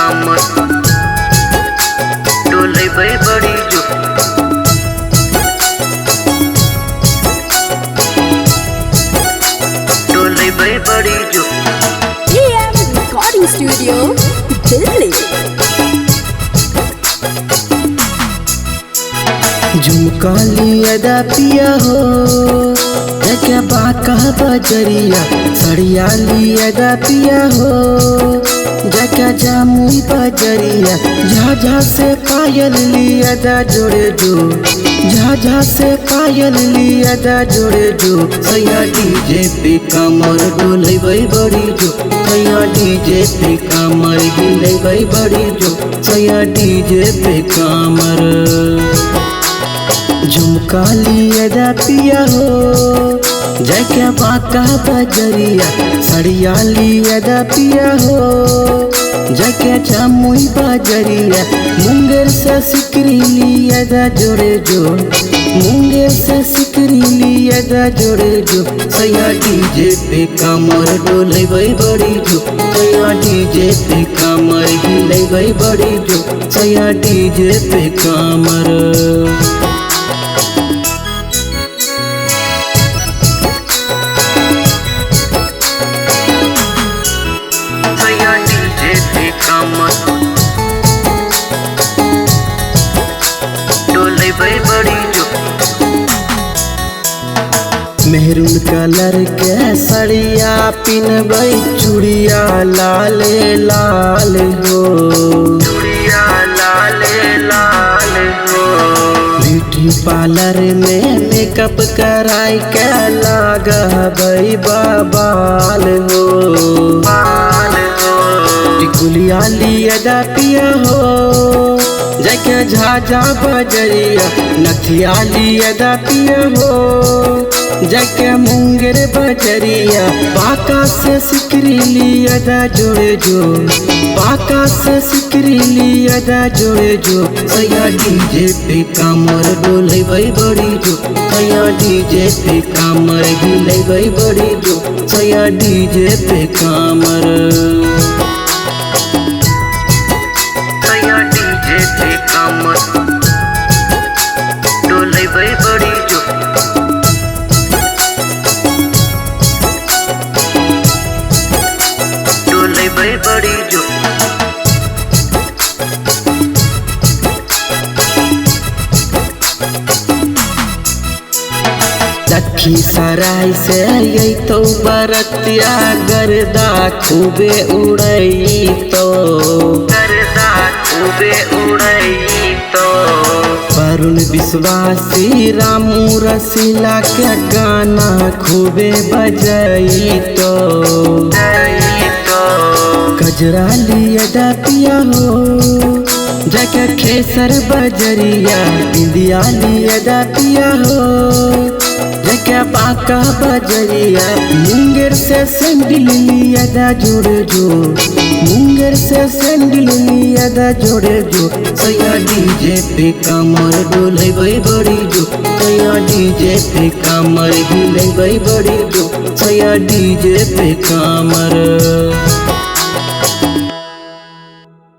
कामर डोलेबै बड़ी जो डोलेबै बड़ी जो AM Recording Studio, Delhi. झुमका लिया पिया हो क्या बाका बजरिया सड़िया लिया पिया हो जका जामुई बजरिया झाझा से पायल लिया जोड़े जो झाझा से पायल लिया जोड़े जो सैया डीजे पे कमर डोलेबै बड़ी जो सैया डीजे पे कमर हिलेबै बड़ी जो सैया डीजे पे कमर झुमका लिया पिया हो जैके बाका बजरिया सड़िया लिया पिया हो जैके जामुई बजरिया मुंगेर से सिकरी लिया जोड़े जो मुंगेर से सिकरी लिया जोड़े जो सैया डीजे पे कमर डोलेबै बड़ी जो सैया डीजे पे कमर हिलेबै बड़ी जो सैया डीजे पे कमर डोलेबै बड़ी जो मेहरून कलर के सड़िया पिनबै चूड़िया लाल लाल हो चूड़िया लाल लाल हो ब्यूटी पार्लर में मेकअप कराई के लागबै बाल हो बाल हो टिकुलिया लिया पिया हो जैके झाझा बजरिया नथिया लिया पिया हो जैके मुंगेर बजरिया बाका से सिकरी लिया जोड़े जो बाका से सिकरी लिया जोड़े जो सैया डीजे पे कमर डोलेबै बड़ी जो सैया डीजे पे कमर हिलेबै बड़ी जो सैया डीजे पे कमर डीजे पे कमर डोलेबै बड़ी जो डोलेबै बड़ी जो लखीसराय से यही तो बरतिया गर्दा खूबे उड़ई तो गर्दा खूबे उड़ई तो वरुण विश्वासी रामू रसीला के गाना खूबे बजई तो गजरा लिया पिया हो जैके खेसर बजरिया इंदिया लिया पिया हो जैके बाका बजरिया मुंगेर से सैंडल लिया जोड़े जो मुंगेर से सैंडल लिया जोड़े जो सैया डीजे पे कमर डोलेबै बड़ी जो सैया डीजे पे कमर हिलेबै बड़ी जो सैया डीजे पे कमर